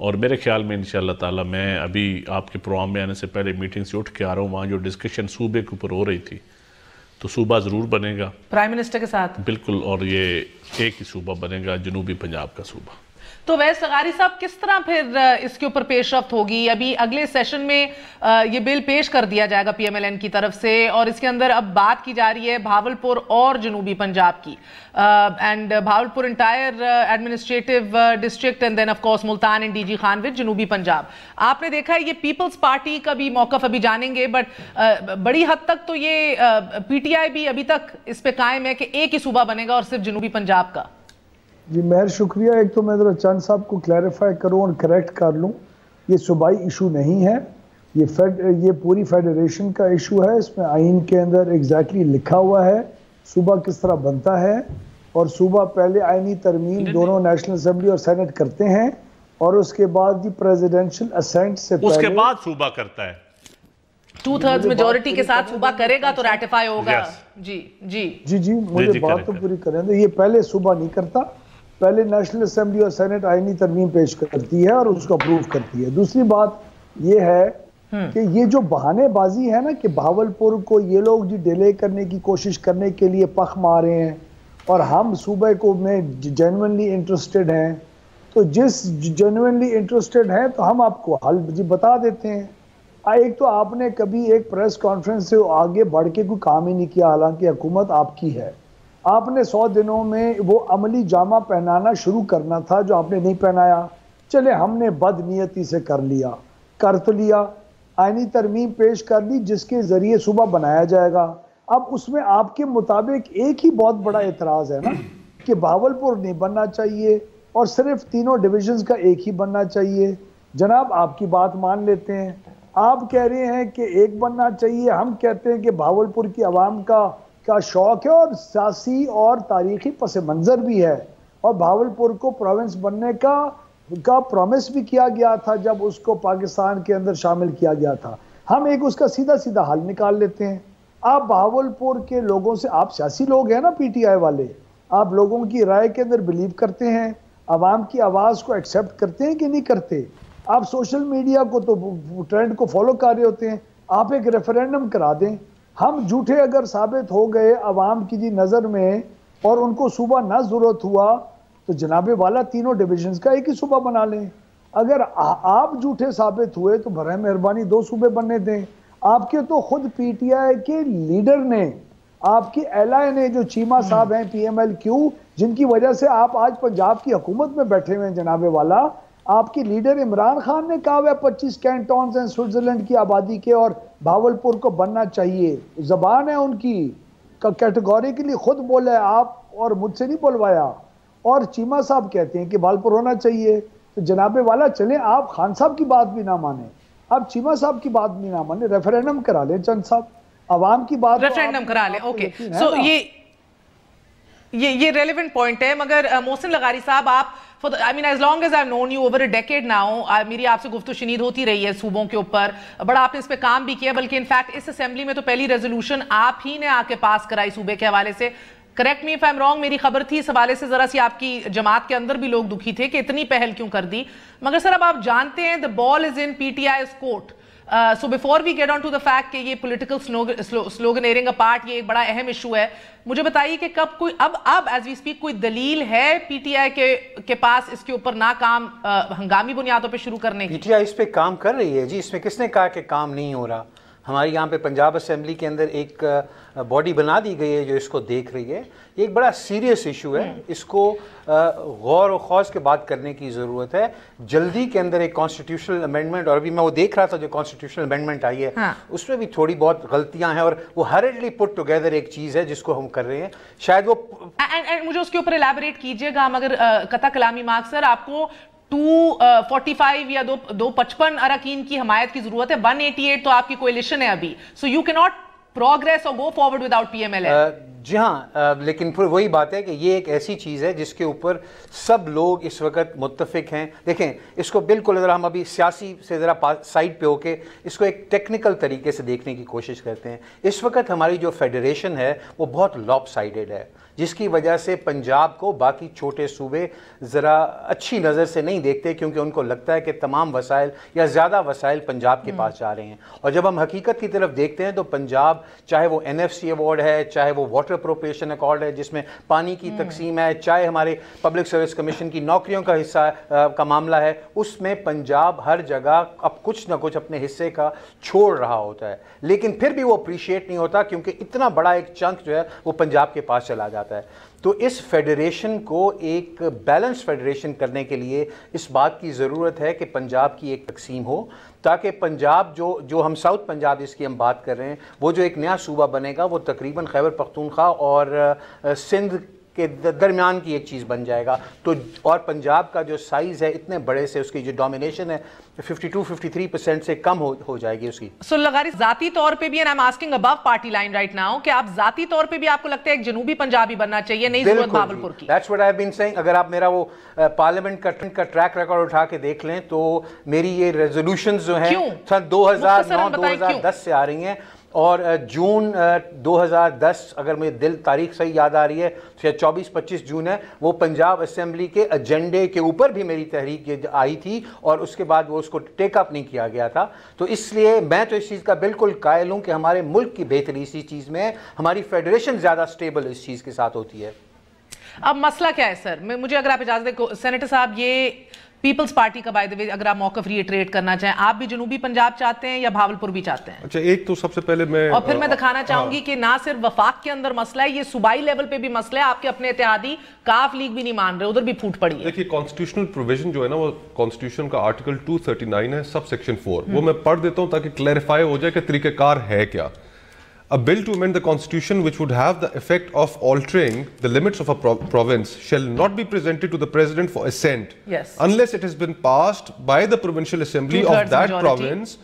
اور میرے خیال میں انشاءاللہ تعالی میں ابھی آپ کے پروگرام میں آنے سے پہلے میٹنگ سے اٹھ کے آ رہا ہوں، وہاں جو ڈسکشن صوبے کے اوپر ہو رہی تھی تو صوبہ ضرور بنے گا پرائم منسٹر کے ساتھ، بالکل، اور یہ ایک ہی صوبہ بنے گا، جنوبی پنجاب کا صوبہ۔ تو ویس لغاری صاحب کس طرح پھر اس کے اوپر پیش رفت ہوگی؟ ابھی اگلے سیشن میں یہ بل پیش کر دیا جائے گا پی ایم ایل این کی طرف سے، اور اس کے اندر اب بات کی جا رہی ہے بھاولپور اور جنوبی پنجاب کی، and Bahawalpur entire administrative district, and then of course Multan and D G Khan with جنوبی پنجاب۔ آپ نے دیکھا ہے یہ پیپلز پارٹی کا بھی موقف ابھی جانیں گے، بٹ بڑی حد تک تو یہ پی ٹی آئی بھی ابھی تک اس پہ قائم ہے کہ ایک ہی صوبہ بنے گا اور صرف جنوبی پنجاب کا۔ جی مہر شکریہ۔ ایک تو میں ذرا چند صاحب کو کلیریفائی کروں اور کریکٹ کر لوں، یہ صوبائی ایشو نہیں ہے، یہ پوری فیڈریشن کا ایشو ہے۔ اس میں آئین کے اندر ایگزیکٹلی لکھا ہوا ہے صوبہ کس طرح بنتا ہے، اور صوبہ پہلے آئینی ترمیم دونوں نیشنل اسمبلی اور سینٹ کرتے ہیں، اور اس کے بعد دی پریزیڈنشل اسینٹ سے اس کے بعد صوبہ کرتا ہے، 2/3 میجورٹی کے ساتھ صوبہ کرے گا تو ریٹیفائی ہوگا۔ جی مجھے بات تو پوری کریں دیں۔ یہ پہلے صوبہ نہیں کرتا، پہلے نیشنل اسمبلی اور سینٹ آئینی ترمیم پیش کرتی ہے اور اس کو اپروو کرتی ہے۔ دوسری بات یہ ہے کہ یہ جو بہانے بازی ہے نا کہ بھاولپور کو یہ لوگ جی ڈیلے کرنے کی کوشش کرنے کے لیے پخ مارے ہیں اور ہم صوبے کو میں جینوئنلی انٹرسٹڈ ہیں، تو جس جینوئنلی انٹرسٹڈ ہیں تو ہم آپ کو حل جی بتا دیتے ہیں۔ ایک تو آپ نے کبھی ایک پریس کانفرنس سے آگے بڑھ کے کوئی کام ہی نہیں کیا، حالانکہ حکومت آپ کی ہے۔ آپ نے 100 دنوں میں وہ عملی جامہ پہنانا شروع کرنا تھا جو آپ نے نہیں پہنایا۔ چلے ہم نے بد نیتی سے کر تو لیا، آئینی ترمیم پیش کر لی جس کے ذریعے صوبہ بنایا جائے گا۔ اب اس میں آپ کے مطابق ایک ہی بہت بڑا اعتراض ہے نا کہ بھاولپور نہیں بننا چاہیے اور صرف تینوں ڈویژنز کا ایک ہی بننا چاہیے۔ جناب آپ کی بات مان لیتے ہیں، آپ کہہ رہے ہیں کہ ایک بننا چاہیے، ہم کہتے ہیں کہ بھاولپور کی عوام کا شوق ہے اور سیاسی اور تاریخی پس منظر بھی ہے، اور بھاولپور کو پروونس بننے کا پرومس بھی کیا گیا تھا جب اس کو پاکستان کے اندر شامل کیا گیا تھا۔ ہم ایک اس کا سیدھا حل نکال لیتے ہیں۔ آپ بھاولپور کے لوگوں سے، آپ سیاسی لوگ ہیں نا پی ٹی آئی والے، آپ لوگوں کی رائے کے اندر بلیو کرتے ہیں، عوام کی آواز کو ایکسیپٹ کرتے ہیں کہ نہیں کرتے؟ آپ سوشل میڈیا کو تو ٹرینڈ کو فالو کر رہے ہوتے ہیں، آپ ایک ریفرینڈم کرا دیں۔ ہم جھوٹے اگر ثابت ہو گئے عوام کی نظر میں اور ان کو صوبہ نہ ضرورت ہوا تو جناب والا تینوں ڈویژنز کا ایک ہی صوبہ بنا لیں۔ اگر آپ جھوٹے ثابت ہوئے تو برائے مہربانی 2 صوبے بننے دیں۔ آپ کے تو خود پی ٹی آئی کے لیڈر نے، آپ کے ایلائے نے، جو چیمہ صاحب ہیں پی ایم ایل کیو، جن کی وجہ سے آپ آج پنجاب کی حکومت میں بیٹھے ہوئے ہیں جناب والا، آپ کے لیڈر عمران خان نے کہا ہے 25 کینٹونز ہیں سوئٹزرلینڈ کی آبادی کے اور بھاولپور کو بننا چاہیے۔ زبان ہے ان کی، کیٹیگوریکلی خود بولے آپ اور مجھ سے نہیں بولوایا، اور چیمہ صاحب کہتے ہیں کہ بھاولپور ہونا چاہیے۔ تو جناب والا چلیں، آپ خان صاحب کی بات بھی نہ مانیں، آپ چیمہ صاحب کی بات بھی نہ مانیں، ریفرینڈم کرا لیں چند صاحب، عوام کی بات ریفرینڈم کرا لیں۔ اوکے، سو یہ ریلیونٹ پوائنٹ ہے، مگر محسن لغاری صاحب آپ I mean, as long as I've known you over a decade now, میری آپ سے گفتگو شنید ہوتی رہی ہے صوبوں کے اوپر، بڑا آپ نے اس پہ کام بھی کیا، بلکہ انفیکٹ اس اسمبلی میں تو پہلی ریزولوشن آپ ہی نے آ کے پاس کرائی صوبے کے حوالے سے۔ Correct me if I'm wrong، میری خبر تھی اس حوالے سے ذرا سی آپ کی جماعت کے اندر بھی لوگ دکھی تھے کہ اتنی پہل کیوں کر دی، مگر سر اب آپ جانتے ہیں the ball is in PTI's court. So before we get on to the fact کہ یہ political sloganeering apart، یہ ایک بڑا اہم ایشو ہے، مجھے بتائیے کہ کب کوئی اب as we speak کوئی دلیل ہے پی ٹی آئی کے پاس اس کے اوپر نہ کام ہنگامی بنیادوں پہ شروع کرنے کی؟ پی ٹی آئی اس پہ کام کر رہی ہے جی، اس میں کس نے کہا کہ کام نہیں ہو رہا؟ ہمارے یہاں پہ پنجاب اسمبلی کے اندر ایک باڈی بنا دی گئی ہے جو اس کو دیکھ رہی ہے۔ یہ ایک بڑا سیریس ایشو ہے، اس کو غور و خوض کے بات کرنے کی ضرورت ہے۔ جلدی کے اندر ایک کانسٹیٹیوشنل امینڈمنٹ، اور ابھی میں وہ دیکھ رہا تھا جو کانسٹیٹیوشنل امینڈمنٹ آئی ہے اس میں بھی تھوڑی بہت غلطیاں ہیں، اور وہ ہریڈلی پٹ ٹوگیدر ایک چیز ہے جس کو ہم کر رہے ہیں۔ شاید وہ مجھے اس کے اوپر الیبوریٹ کیجئے گا، مگر قطع کلامی مارک سر، آپ کو 245 یا 255 اراکین کی حمایت کی ضرورت ہے، 188 تو آپ کی کوئلیشن ہے ابھی، so you cannot progress or go forward without PMLN۔ جی ہاں، لیکن پھر وہی بات ہے کہ یہ ایک ایسی چیز ہے جس کے اوپر سب لوگ اس وقت متفق ہیں. دیکھیں اس کو بالکل ذرا ہم ابھی سیاسی سے ذرا سائڈ پہ ہو کے اس کو ایک ٹیکنیکل طریقے سے دیکھنے کی کوشش کرتے ہیں. اس وقت ہماری جو فیڈریشن ہے وہ بہت لاپ سائڈڈ ہے، جس کی وجہ سے پنجاب کو باقی چھوٹے صوبے ذرا اچھی نظر سے نہیں دیکھتے، کیونکہ ان کو لگتا ہے کہ تمام وسائل یا زیادہ وسائل پنجاب کے پاس جا رہے ہیں. اور جب ہم حقیقت کی طرف دیکھتے ہیں تو پنجاب چاہے وہ NFC ایوارڈ ہے، چاہے وہ واٹر اپروپریشن ایکارڈ ہے جس میں پانی کی تقسیم ہے، چاہے ہمارے پبلک سروس کمیشن کی نوکریوں کا حصہ کا معاملہ ہے، اس میں پنجاب ہر جگہ اب کچھ نہ کچھ اپنے حصے کا چھوڑ رہا ہوتا ہے. لیکن پھر بھی وہ اپریشیٹ نہیں ہوتا کیونکہ اتنا بڑا ایک چنک جو ہے وہ پنجاب کے پاس چلا جاتا ہے. تو اس فیڈریشن کو ایک بیلنس فیڈریشن کرنے کے لیے اس بات کی ضرورت ہے کہ پنجاب کی ایک تقسیم ہو، تاکہ پنجاب جو ہم ساؤتھ پنجاب جس کی ہم بات کر رہے ہیں وہ جو ایک نیا صوبہ بنے گا وہ تقریباً خیبر پختونخوا اور سندھ کے درمیان کی ایک چیز بن جائے گا. تو اور پنجاب کا جو سائز ہے اتنے بڑے سے اس کی جو ڈومینیشن ہے 52-53% سے کم ہو جائے گی اس کی. سو لغاری ذاتی طور پہ بھی I'm asking above party line right now کہ آپ ذاتی طور پہ بھی آپ کو لگتا ہے ایک جنوبی پنجابی بننا چاہیے، نہیں ضرورت بھاولپور کی؟ That's what I've been saying. اگر آپ میرا وہ پارلیمنٹ کا ٹریک ریکارڈ اٹھا کے دیکھ لیں تو میری یہ ریزولوشنز جو ہیں سن 2009-2010 سے آ رہی ہیں، اور جون 2010 اگر مجھے تاریخ صحیح یاد آ رہی ہے 24-25 جون ہے، وہ پنجاب اسمبلی کے ایجنڈے کے اوپر بھی میری تحریک آئی تھی اور اس کے بعد وہ اس کو ٹیک اپ نہیں کیا گیا تھا. تو اس لیے میں تو اس چیز کا بالکل قائل ہوں کہ ہمارے ملک کی بہتری اسی چیز میں ہے، ہماری فیڈریشن زیادہ سٹیبل اس چیز کے ساتھ ہوتی ہے. اب مسئلہ کیا ہے سر؟ مجھے اگر آپ اجازت دیں سینیٹر صاحب، یہ پیپلز پارٹی کا بائی دی وے اگر آپ موقف ریٹریٹ کرنا چاہیں، آپ بھی جنوبی پنجاب چاہتے ہیں یا بھاولپور بھی چاہتے ہیں؟ اچھا، ایک تو سب سے پہلے میں اور پھر میں دکھانا چاہوں گی کہ نہ صرف وفاق کے اندر مسئلہ ہے، یہ صوبائی لیول پہ بھی مسئلہ ہے. آپ کے اپنے اتحادی کاف لیگ بھی نہیں مان رہے، ادھر بھی پھوٹ پڑی ہے. دیکھیے کانسٹیٹیوشنل پروویژن جو ہے نا وہ کانسٹیٹیوشن کا آرٹیکل 239 ہے سب سیکشن 4، وہ میں پڑھ دیتا ہوں تاکہ کلیریفائی ہو جائے کہ طریقہ کار ہے کیا. A bill to amend the constitution which would have the effect of altering the limits of a province shall not be presented to the president for assent unless it has been passed by the provincial assembly of that province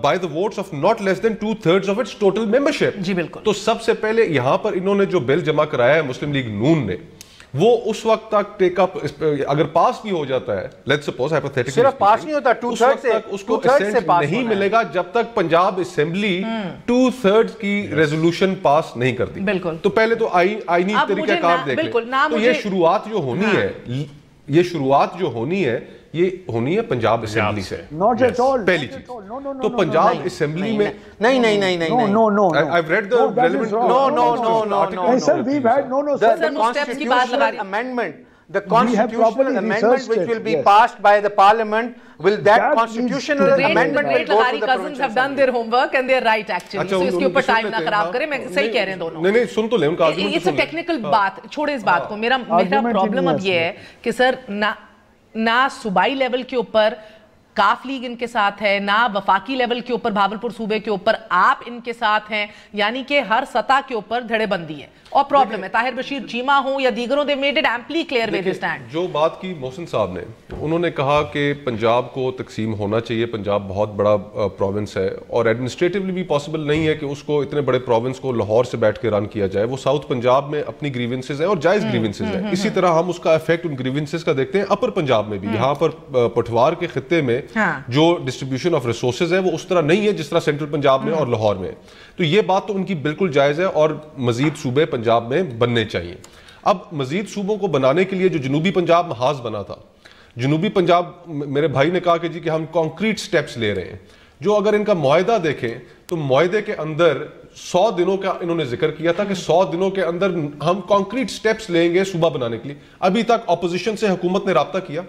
by the votes of not less than 2/3 of its total membership. جی بالکل. تو سب سے پہلے یہاں پر انہوں نے جو بل جمع کرایا ہے مسلم لیگ نون نے، وہ اس وقت تک ٹیک اپ اگر پاس بھی ہو جاتا ہے، لیٹس سپوز ہائپوتھیٹیکلی صرف پاس نہیں ہوتا، 2/3 سے اس کو اسینٹ نہیں ملے گا جب تک پنجاب اسمبلی 2/3 کی ریزولوشن پاس نہیں کرتی. بالکل. تو پہلے تو آئینی طریقہ کار دیکھ لیں. تو یہ شروعات جو ہونی ہے، یہ شروعات جو ہونی ہے یہ ہونی ہے پنجاب اسمبلی سے. پہلی چیز تو پنجاب اسمبلی میں the constitutional amendment which will be passed by the parliament will that constitutional amendment will go to the cousins have done their homework and they are right actually. So اس کے اوپر time نہ خراب کریں. میں صحیح کہہ رہے ہیں دونوں. نہیں سن تو لیں ان کا آرگومنٹ. it's a technical بات، چھوڑے اس بات کو. میرا پرابلم اب یہ ہے کہ سر نہ صوبائی لیول کے اوپر کاف لیگ ان کے ساتھ ہے، نہ وفاقی لیول کے اوپر بھاولپور صوبے کے اوپر آپ ان کے ساتھ ہیں، یعنی کہ ہر سطح کے اوپر دھڑے بندی ہے اور پرابلم ہے. طاہر بشیر چیمہ ہوں یا دیگروں they made it amply clear where they stand. جو بات کی محسن صاحب نے، انہوں نے کہا کہ پنجاب کو تقسیم ہونا چاہیے. پنجاب بہت بڑا پروونس ہے اور ایڈمنسٹریٹیولی بھی پاسبل نہیں ہے کہ اس کو اتنے بڑے پروونس کو لاہور سے بیٹھ کے رن کیا جائے. وہ ساؤتھ پنجاب میں اپنی گریونسز ہیں اور جائز گریونسز ہیں. اسی طرح ہم اس کا افیکٹ ان گریونسز کا دیکھتے ہیں اپر پنجاب میں بھی. یہاں پر پٹھوار کے خطے میں جو ڈسٹریبیوشن آف ریسورسز ہے وہ اس طرح نہیں ہے جس طرح سینٹرل پنجاب میں اور لاہور میں. تو یہ بات تو ان کی بالکل جائز ہے اور مزید صوبے پنجاب میں بننے چاہیے. اب مزید صوبوں کو بنانے کے لیے جو جنوبی پنجاب محاذ بنا تھا، جنوبی پنجاب میرے بھائی نے کہا کہ جی کہ ہم کانکریٹ سٹیپس لے رہے ہیں. جو اگر ان کا معاہدہ دیکھیں تو معاہدے کے اندر 100 دنوں کا انہوں نے ذکر کیا تھا کہ 100 دنوں کے اندر ہم کانکریٹ سٹیپس لیں گے صوبہ بنانے کے لیے. ابھی تک اپوزیشن سے حکومت نے رابطہ کیا؟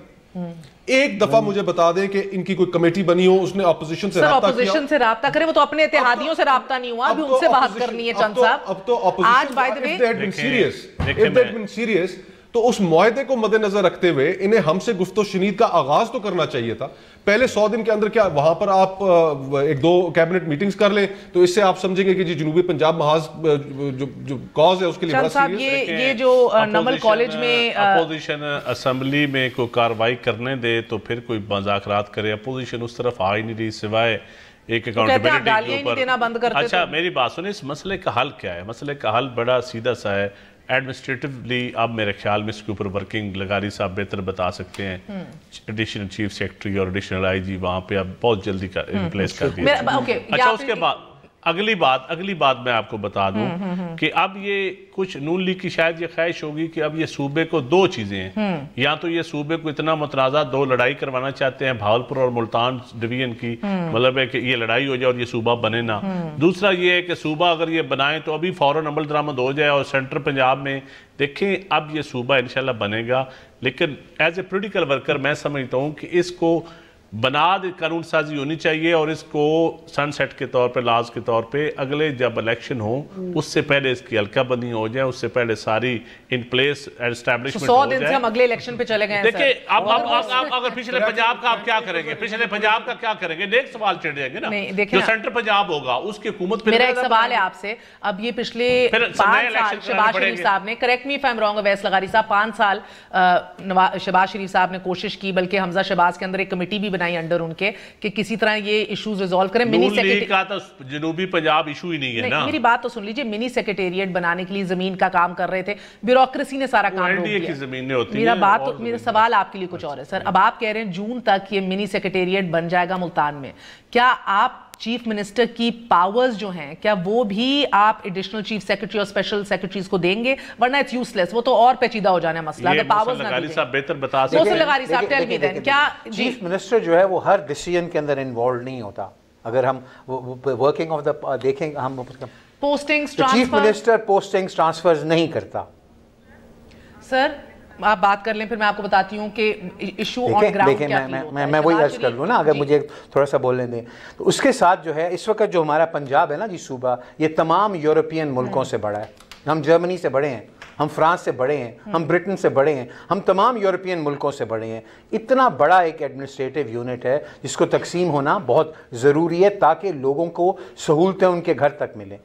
ایک دفعہ مجھے بتا دیں کہ ان کی کوئی کمیٹی بنی ہو اس نے اپوزیشن سے رابطہ کیا؟ اپوزیشن سے رابطہ کرے، وہ تو اپنے اتحادیوں سے رابطہ نہیں ہوا. ابھی ان سے بات کرنی ہے چند صاحب. اب تو آج by the way if they had been serious تو اس معاہدے کو مد نظر رکھتے ہوئے انہیں ہم سے گفت و شنید کا آغاز تو کرنا چاہیے تھا. پہلے 100 دن کے اندر کیا وہاں پر آپ 1-2 کیبنٹ میٹنگز کر لیں تو اس سے آپ سمجھیں گے کہ جی جنوبی پنجاب محاذ جو کاز ہے اس کے لیے بڑا سیریس. یہ جو نمل کالج میں اپوزیشن اسمبلی میں کوئی کاروائی کرنے دے تو پھر کوئی مذاکرات کرے. اپوزیشن اس طرف آ ہی نہیں رہی سوائے ایک اکاؤنٹیبلٹی کے گالیاں ہی نہیں دینا بند کرتے. اچھا میری بات سنیں, اس مسئلے کا حل کیا ہے؟ مسئلے کا حل بڑا سیدھا سا ہے. ایڈمنسٹریٹولی اب میرے خیال میں اس کے اوپر ورکنگ لغاری صاحب بہتر بتا سکتے ہیں. ایڈیشنل چیف سیکرٹری اور ایڈیشنل آئی جی وہاں پہ اب بہت جلدی ریپلیس کر دیا. اچھا اس کے بعد اگلی بات میں آپ کو بتا دوں کہ اب یہ کچھ نون لیگ کی شاید یہ خواہش ہوگی کہ اب یہ صوبے کو دو چیزیں ہیں. یا تو یہ صوبے کو اتنا متنازع دو لڑائی کروانا چاہتے ہیں بھاولپور اور ملتان ڈویژن کی, مطلب ہے کہ یہ لڑائی ہو جائے اور یہ صوبہ بنے نا. دوسرا یہ ہے کہ صوبہ اگر یہ بنائیں تو ابھی فوراً عمل درآمد ہو جائے اور سینٹر پنجاب میں دیکھیں اب یہ صوبہ انشاءاللہ بنے گا. لیکن ایز اے پولیٹیکل ورکر میں سمجھتا ہوں کہ اس کو بناد قانون سازی ہونی چاہیے اور اس کو سن سیٹ کے طور پہ لاز کے طور پہ اگلے جب الیکشن ہو اس سے پہلے اس کی حلقہ بندی ہو جائے, اس سے پہلے ساری ان پلیس اسٹیبلشمنٹ ہو جائے. 100 دن سے ہم اگلے الیکشن پہ چلے گئے ہیں. دیکھیں اب اگر پچھلے پنجاب کا آپ کیا کریں گے, پچھلے پنجاب کا کیا کریں گے, نیک سوال چڑھ جائیں گے نا. جو سینٹر پنجاب ہوگا اس کی حکومت پہ. میرا ایک سوال ہے آپ سے, اب یہ پچھلے 5 سال شہباز شریف صاحب نے, correct me if I am wrong Awais لغاری صاحب, 5 سال شہباز شریف صاحب نے کوشش کی, بلکہ حمزہ شہباز کے اندر ایک کمیٹی بھی بنائی انڈر ان کے کہ کسی طرح یہ ایشوز ریزالو کریں. منی لیگ کا تو جنوبی پنجاب ایشو ہی نہیں ہے نا. میری بات تو سن لیجئے, منی سیکریٹریٹ بنانے کے لیے زمین کا کام کر رہے تھے, بیوروکریسی نے سارا کام روک دیا. میرا سوال آپ کے لیے کچھ اور ہے سر. اب آپ کہہ رہے ہیں جون تک یہ منی سیکریٹریٹ بن جائے گا ملتان میں, کیا آپ چیف منسٹر کی پاورز جو ہیں کیا وہ بھی آپ ایڈیشنل چیف سیکرٹری اور اسپیشل سیکرٹریز کو دیں گے, ورنہ اٹس یوزلیس, وہ تو اور پیچیدہ ہو جانا ہے مسئلہ اگر پاورز نہ دیں. صاحب بہتر بتا سکتے ہیں. لغاری صاحب ٹیل می دین, کیا چیف منسٹر جو ہے وہ ہر ڈیسیژن کے اندر انوالوڈ نہیں ہوتا. اگر ہم ورکنگ آف دا دیکھیں, ہم postings chief minister postings transfers نہیں کرتا. سر آپ بات کر لیں, پھر میں آپ کو بتاتی ہوں کہ ایشو آن گراؤنڈ کیا فیل ہوتا ہے. میں وہی عرض کر لوں نا, اگر مجھے تھوڑا سا بولنے دیں. تو اس کے ساتھ جو ہے اس وقت جو ہمارا پنجاب ہے نا جی صوبہ, یہ تمام یورپین ملکوں سے بڑا ہے. ہم جرمنی سے بڑے ہیں, ہم فرانس سے بڑے ہیں, ہم برٹن سے بڑے ہیں, ہم تمام یورپین ملکوں سے بڑے ہیں. اتنا بڑا ایک ایڈمنسٹریٹو یونٹ ہے جس کو تقسیم ہونا بہت ضروری ہے تاکہ لوگوں کو سہولتیں ان کے گھر تک ملیں.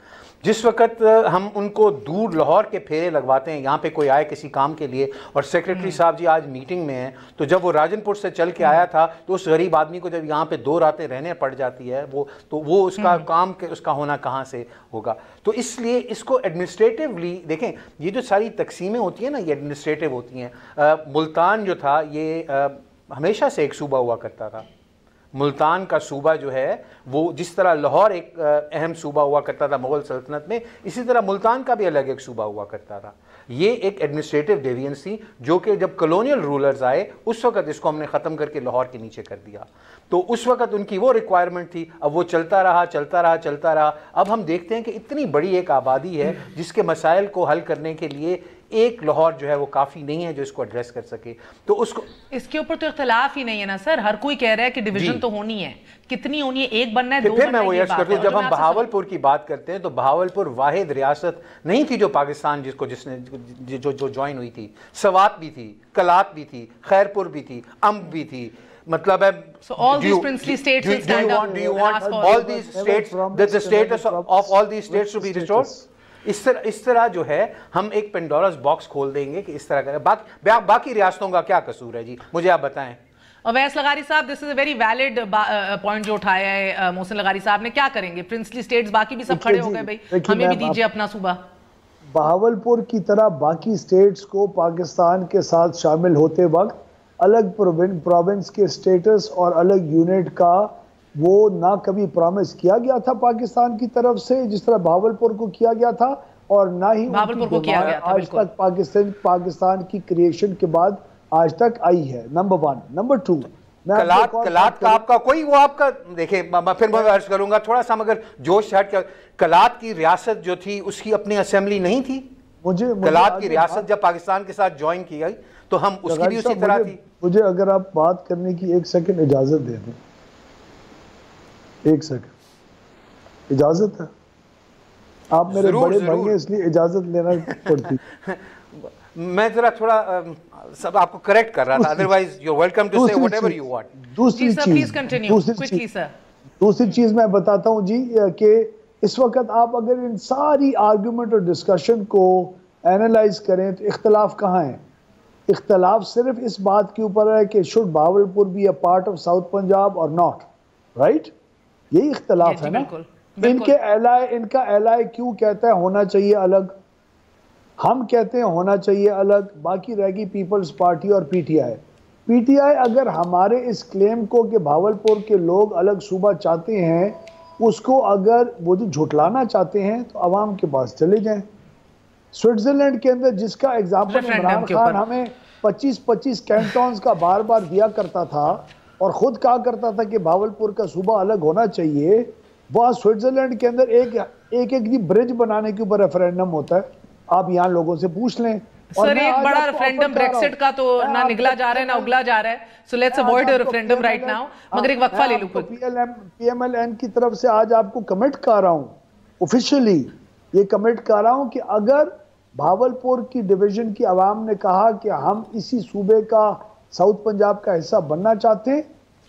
جس وقت ہم ان کو دور لاہور کے پھیرے لگواتے ہیں, یہاں پہ کوئی آئے کسی کام کے لیے اور سیکرٹری صاحب جی آج میٹنگ میں ہیں, تو جب وہ راجن پور سے چل کے آیا تھا تو اس غریب آدمی کو جب یہاں پہ 2 راتیں رہنے پڑ جاتی ہے وہ اس کا کام اس کا ہونا کہاں سے ہوگا. تو اس لیے اس کو ایڈمنسٹریٹولی دیکھیں, یہ جو ساری تقسیمیں ہوتی ہیں نا یہ ایڈمنسٹریٹو ہوتی ہیں. ملتان جو تھا یہ ہمیشہ سے ایک صوبہ ہوا کرتا تھا. ملتان کا صوبہ جو ہے وہ جس طرح لاہور ایک اہم صوبہ ہوا کرتا تھا مغل سلطنت میں, اسی طرح ملتان کا بھی الگ ایک صوبہ ہوا کرتا تھا. یہ ایک ایڈمنسٹریٹو ڈیوینس تھی جو کہ جب کلونیل رولرز آئے اس وقت اس کو ہم نے ختم کر کے لاہور کے نیچے کر دیا. تو اس وقت ان کی وہ ریکوائرمنٹ تھی, اب وہ چلتا رہا. اب ہم دیکھتے ہیں کہ اتنی بڑی ایک آبادی ہے جس کے مسائل کو حل کرنے کے لیے ایک لاہور جو ہے وہ کافی نہیں ہے جو اس کو ایڈریس کر سکے. تو اس کے اوپر تو اختلاف ہی نہیں ہے نا سر, ہر کوئی کہہ رہا ہے کہ ڈیویژن تو ہونی ہے, کتنی ہونی ہے, ایک بننا ہے, 2 پھر میں وہ عرض کرتا ہوں, جب ہم بہاولپور کی بات کرتے ہیں تو بہاولپور واحد ریاست نہیں تھی جو پاکستان جس نے جو جوائن ہوئی تھی. سوات بھی تھی, کلات بھی تھی, خیرپور بھی تھی, امب بھی تھی. مطلب ہے so all these princely states will stand up. Do you want all these states, the status of all these states to be restored? اس طرح جو ہے ہم ایک پینڈوراز باکس کھول دیں گے کہ اس طرح کریں. باقی ریاستوں کا کیا قصور ہے جی, مجھے آپ بتائیں. اویس لغاری صاحب, دس از اے ویری ویلڈ پوائنٹ جو اٹھایا ہے محسن لغاری صاحب نے. کیا کریں گے پرنسلی سٹیٹس, باقی بھی سب کھڑے ہو گئے, بھائی ہمیں بھی دیجئے اپنا صوبہ. بہاولپور کی طرح باقی سٹیٹس کو پاکستان کے ساتھ شامل ہوتے وقت الگ پروونس کے سٹیٹس اور الگ یونٹ کا وہ نہ کبھی پرامس کیا گیا تھا پاکستان کی طرف سے جس طرح بہاولپور کو کیا گیا تھا, اور نہ ہی آج تک پاکستان کی کریشن کے بعد آج تک آئی ہے. نمبر 1. نمبر 2, کلات کا آپ کا کوئی وہ آپ کا دیکھیں, پھر میں عرض کروں گا تھوڑا سا, مگر جوش ہٹ کے, کلات کی ریاست جو تھی اس کی اپنی اسمبلی نہیں تھی. کلات کی ریاست جب پاکستان کے ساتھ جوائن کی گئی تو ہم اس کی بھی اسی طرح تھی. مجھے اگر آپ بات کرنے کی 1 سیکنڈ اجازت دے دیں, 1 سیکنڈ اجازت ہے. آپ میرے بڑے بھائی ہیں اس لیے اجازت لینا پڑتی. میں ذرا تھوڑا سب آپ کو کریکٹ کر رہا تھا, ادروائز یو ویلکم ٹو سے واٹ ایور یو وانٹ. دوسری چیز میں بتاتا ہوں جی کہ اس وقت آپ اگر ان ساری آرگومنٹ اور ڈسکشن کو اینالائز کریں تو اختلاف کہاں ہے؟ اختلاف صرف اس بات کے اوپر ہے کہ should Bahawalpur be a part of South Punjab اور ناٹ, رائٹ؟ یہی اختلاف ہے نا. ان کا ایل آئی کیوں کہتا ہے ہونا چاہیے الگ, ہم کہتے ہیں ہونا چاہیے الگ, باقی رہ گئی پیپلز پارٹی اور P T I. P T I اگر ہمارے اس کلیم کو کہ بھاولپور کے لوگ الگ صوبہ چاہتے ہیں اس کو اگر وہ جو جھٹلانا چاہتے ہیں تو عوام کے پاس چلے جائیں. سوئٹزرلینڈ کے اندر جس کا ایگزامپل عمران خان ہمیں 25 کینٹونز کا بار بار دیا کرتا تھا اور خود کہا کرتا تھا کہ بھاولپور کا صوبہ الگ ہونا چاہیے, وہاں سوئٹزرلینڈ کے اندر ایک برج بنانے کے اوپر ریفرینڈم ہوتا ہے. آپ یہاں لوگوں سے پوچھ لیں. سر ایک بڑا ریفرینڈم بریکسٹ کا تو نہ نگلا جا رہا ہے نہ اگلا جا رہا ہے, so let's avoid a referendum right now. مگر ایک وقفہ لے لوں. پی ایم ایل این کی طرف سے آج آپ کو کمٹ کر رہا ہوں, آفیشلی یہ کمٹ کر رہا ہوں کہ اگر بھاولپور کی ڈویژن کی عوام نے کہا کہ ہم اسی صوبے کا ساؤتھ پنجاب کا حصہ بننا چاہتے ہیں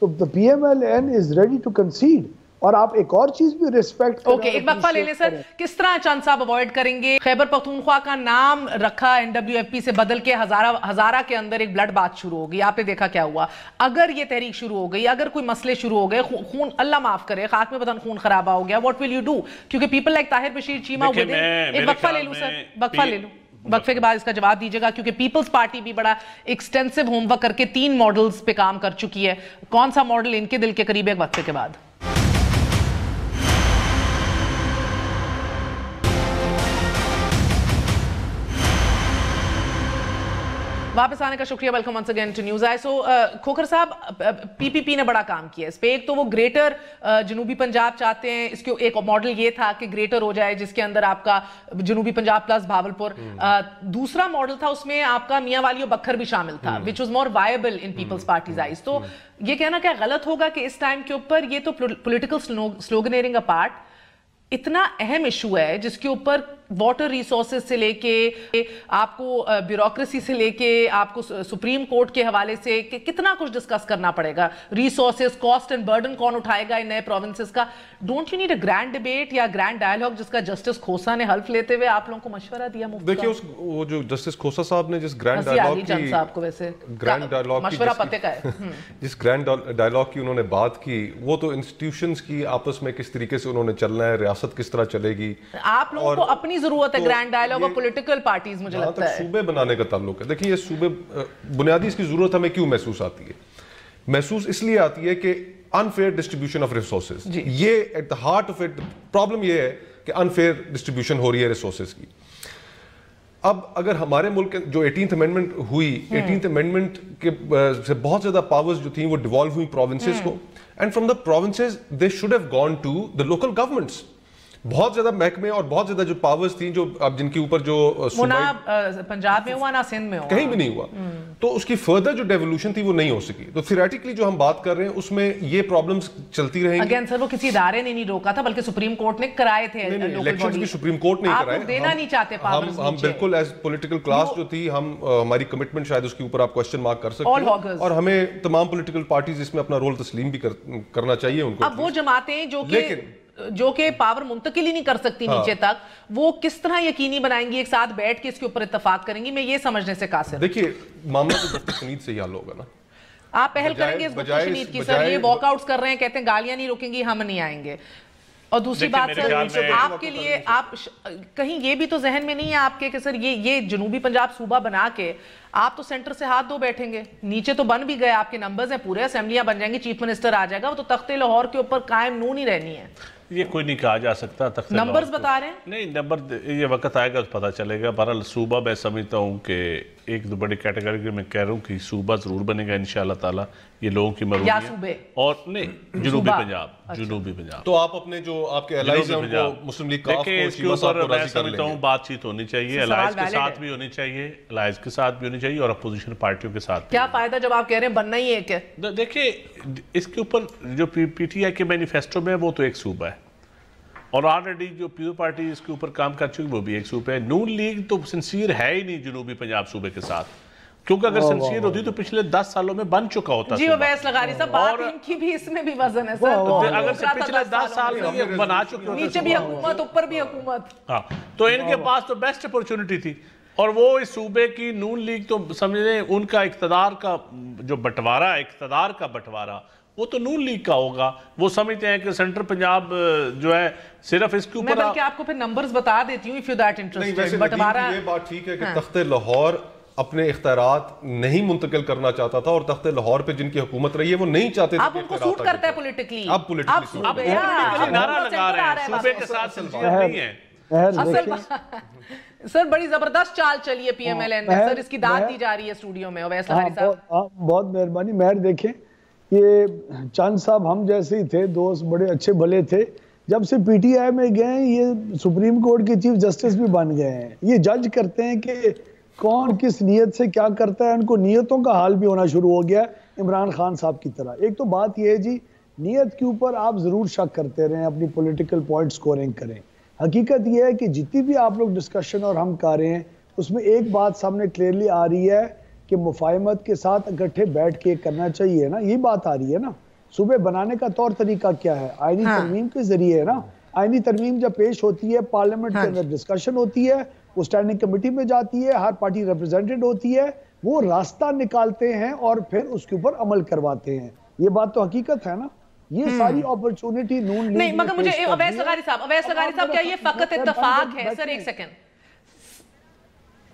تو P M L N is ready to consider. اور آپ ایک اور چیز بھی ریسپیکٹ کریں. اوکے ایک وقفہ لے لیں سر. کس طرح چند صاحب اوائڈ کریں گے؟ خیبر پختونخوا کا نام رکھا NWFP سے بدل کے ہزارہ کے اندر ایک بلڈ بات شروع ہو گئی. آپ نے دیکھا کیا ہوا. اگر یہ تحریک شروع ہو گئی, اگر کوئی مسئلے شروع ہو گئے, خون اللہ معاف کرے خاک میں بدن خون خرابہ ہو گیا, واٹ ول یو ڈو؟ کیونکہ پیپل لائک طاہر بشیر چیمہ ایک وقفہ لے لوں سر, وقفہ لے لوں, وقفے کے بعد اس کا جواب دیجئے گا کیونکہ پیپلز پارٹی بھی بڑا ایکسٹینسو ہوم ورک کر کے 3 ماڈلز پہ کام کر چکی ہے. کون سا ماڈل ان کے دل کے قریب ہے؟ وقفے کے بعد. واپس آنے کا شکریہ. Welcome once again to news I. So Khokhar صاحب, پی پی پی نے بڑا کام کیا اس پہ. ایک تو وہ گریٹر جنوبی پنجاب چاہتے ہیں, اس کے ایک ماڈل یہ تھا کہ گریٹر ہو جائے جس کے اندر آپ کا جنوبی پنجاب پلس بھاولپور. دوسرا ماڈل تھا اس میں آپ کا میاں والی و بکھر بھی شامل تھا, which was more viable in peoples party's eyes. تو یہ کہنا کیا غلط ہوگا کہ اس ٹائم کے اوپر یہ تو پولیٹیکل سلوگنیئرنگ اپارٹ اتنا اہم ایشو ہے جس کے اوپر واٹر ریسورسز سے لے کے آپ کو بیوروکریسی سے لے کے آپ کو سپریم کورٹ کے حوالے سے کتنا کچھ ڈسکس کرنا پڑے گا. ریسورسز, کاسٹ اینڈ برڈن کون اٹھائے گا ان نئے پروونسز کا. Don't you need a grand debate یا گرینڈ ڈائیلاگ جس کا جسٹس کھوسا نے حلف لیتے ہوئے آپ لوگوں کو مشورہ دیا؟ دیکھیے وہ جو جسٹس کھوسا صاحب نے جس گرینڈ ڈائیلاگ مشورہ پتے کا ہے, جس گرینڈ ڈائیلاگ کی انہوں نے بات کی, وہ تو انسٹیٹیوشنز کی آپس میں کس طریقے سے انہوں نے چلنا ہے, ریاست کس طرح چلے گی. آپ لوگوں کو اپنی ضرورت ہے گرینڈ ڈائیلاگ اور پولیٹیکل پارٹیز مجھے لگتا ہے. صوبے بنانے کا تعلق ہے. دیکھیں یہ صوبے بنیادی اس کی ضرورت ہمیں کیوں محسوس آتی ہے؟ محسوس اس لیے آتی ہے کہ انفیئر ڈسٹریبیوشن آف ریسورسز. یہ at the heart of it problem یہ ہے کہ انفیئر ڈسٹریبیوشن ہو رہی ہے ریسورسز کی. اب اگر ہمارے ملک جو 18th امینڈمنٹ ہوئی, 18th امینڈمنٹ کے سے بہت زیادہ پاورز جو تھیں وہ ڈیوالو ہوئی پروونسز کو, and from the provinces they should have gone to the local governments. بہت زیادہ محکمے اور بہت زیادہ جو پاورز تھیں جو اب جن کے اوپر جو پنجاب میں ہوا نہ سندھ میں ہوا, کہیں بھی نہیں ہوا, تو اس کی فردر جو ڈیولوشن تھی وہ نہیں ہو سکی. تو تھیوریٹیکلی جو ہم بات کر رہے ہیں اس میں یہ پرابلمز چلتی رہیں گی. اگین سر وہ کسی ادارے نے نہیں روکا تھا بلکہ سپریم کورٹ نے کرائے تھے. الیکشنز بھی سپریم کورٹ نے کرائے. آپ دینا نہیں چاہتے پاورز. ہم بالکل ایز پولیٹیکل کلاس جو تھی ہم ہماری کمٹمنٹ شاید اس کے اوپر آپ کوسچن مارک کر سکتے ہیں, اور ہمیں تمام پولیٹیکل پارٹیز اس میں اپنا رول تسلیم بھی کرنا چاہیے ان کو. اب وہ جماعتیں جو کہ پاور منتقل ہی نہیں کر سکتی نیچے تک, وہ کس طرح یقینی بنائیں گی ایک ساتھ بیٹھ کے اس کے اوپر اتفاق کریں گی؟ میں یہ سمجھنے سے قاصر. دیکھیے معاملہ تو دفتر شنید سے ہی حل ہوگا نا. آپ پہل کریں گے اس دفتر شنید کی؟ سر یہ واک آؤٹس کر رہے ہیں, کہتے ہیں گالیاں نہیں روکیں گی, ہم نہیں آئیں گے. اور دوسری بات سر آپ کے لیے, آپ کہیں یہ بھی تو ذہن میں نہیں ہے آپ کے کہ سر یہ جنوبی پنجاب صوبہ بنا کے آپ تو سینٹر سے ہاتھ دھو بیٹھیں گے, نیچے تو بن بھی گئے, آپ کے نمبرز ہیں پورے, اسمبلیاں بن جائیں گی, چیف منسٹر آ جائے گا, وہ تو تخت لاہور کے اوپر قائم نون ہی رہنی ہے. یہ کوئی نہیں کہا جا سکتا. نمبرز بتا رہے ہیں نہیں, نمبر یہ وقت آئے گا تو پتہ چلے گا. بہرحال صوبہ میں سمجھتا ہوں کہ ایک دو بڑی کیٹیگری میں کہہ رہا ہوں کہ صوبہ ضرور بنے گا انشاءاللہ تعالیٰ. یہ لوگوں کی مرضی ہے. یا صوبے اور نہیں جنوبی پنجاب, جنوبی پنجاب. تو آپ اپنے جو آپ کے الائز ہیں ان کو مسلم لیگ کاف کو شیما صاحب کو راضی کر لیں گے. بات چیت ہونی چاہیے, الائز کے ساتھ بھی ہونی چاہیے, الائز کے ساتھ بھی ہونی چاہیے, اور اپوزیشن پارٹیوں کے ساتھ. کیا فائدہ جب آپ کہہ رہے ہیں بننا ہی ایک ہے؟ دیکھیں اس کے اوپر جو پی ٹی آئی کے مینیفیسٹو میں وہ تو ایک صوبہ ہے, اور آلریڈی جو پیپل پارٹی اس کے اوپر کام کر چکی وہ بھی ایک صوبہ ہے. نون لیگ تو سنسیر ہے ہی نہیں جنوبی پنجاب صوبے کے ساتھ, کیونکہ اگر سنسیر ہوتی تو پچھلے 10 سالوں میں بن چکا ہوتا. جی اویس لغاری صاحب, بات ان کی بھی اس میں بھی وزن ہے سر. اگر سے پچھلے 10 سال میں یہ بنا چکے ہوتے, نیچے بھی حکومت اوپر بھی حکومت, ہاں, تو ان کے پاس تو بیسٹ اپورچونٹی تھی. اور وہ اس صوبے کی نون لیگ تو سمجھ لیں ان کا اقتدار کا جو بٹوارہ, اقتدار کا بٹوارہ وہ تو نون لیگ کا ہوگا. وہ سمجھتے ہیں کہ سینٹرل پنجاب جو ہے صرف اس کے اوپر. میں بلکہ آپ کو پھر نمبرز بتا دیتی ہوں if you're that interested. But ہمارا یہ بات ٹھیک ہے کہ تخت لاہور اپنے اختیارات نہیں منتقل کرنا چاہتا تھا، اور تخت لاہور پہ جن کی حکومت رہی ہے وہ نہیں چاہتے تھے. اب ان کو سوٹ کرتا ہے پولیٹیکلی. اب پولیٹیکلی نعرہ لگا رہے ہیں صوبے کے ساتھ نہیں ہے. سر بڑی زبردست چال چلی ہے پی ایم ایل این میں سر، اس کی داد دی جا رہی ہے اسٹوڈیو میں. اویس لغاری صاحب بہت مہربانی. مہر دیکھیں یہ چاند صاحب ہم جیسے ہی تھے، دوست بڑے اچھے بھلے تھے. جب سے پی ٹی آئی میں گئے یہ سپریم کورٹ کے چیف جسٹس بھی بن گئے ہیں. یہ جج کرتے ہیں کہ کون کس نیت سے کیا کرتا ہے. ان کو نیتوں کا حال بھی ہونا شروع ہو گیا عمران خان صاحب کی طرح. ایک تو بات یہ ہے جی نیت کے اوپر آپ ضرور شک کرتے رہیں، اپنی پولیٹیکل پوائنٹ سکورنگ کریں. حقیقت یہ ہے کہ جتنی بھی آپ لوگ ڈسکشن اور ہم کر رہے ہیں اس میں ایک بات سامنے کلیئرلی آ رہی ہے کہ مفاہمت کے ساتھ اکٹھے بیٹھ کے کرنا چاہیے نا. یہ بات آ رہی ہے نا. صوبے بنانے کا طور طریقہ کیا ہے؟ آئینی ترمیم کے ذریعے ہے نا. آئینی ترمیم جب پیش ہوتی ہے پارلیمنٹ کے اندر ڈسکشن ہوتی ہے، وہ اسٹینڈنگ کمیٹی میں جاتی ہے، ہر پارٹی ریپرزینٹڈ ہوتی ہے، وہ راستہ نکالتے ہیں اور پھر اس کے اوپر عمل کرواتے ہیں. یہ بات تو حقیقت ہے نا. یہ ساری اپرچونٹی نون لیگ نہیں، مگر مجھے اویس لغاری صاحب کیا یہ فقط اتفاق ہے؟ سر ایک سیکنڈ،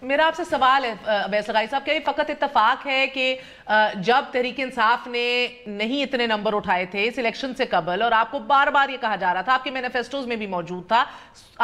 میرا آپ سے سوال ہے اویس لغاری صاحب، کیا یہ فقط اتفاق ہے کہ جب تحریک انصاف نے نہیں اتنے نمبر اٹھائے تھے اس الیکشن سے قبل، اور آپ کو بار بار یہ کہا جا رہا تھا، آپ کے مینیفیسٹوز میں بھی موجود تھا،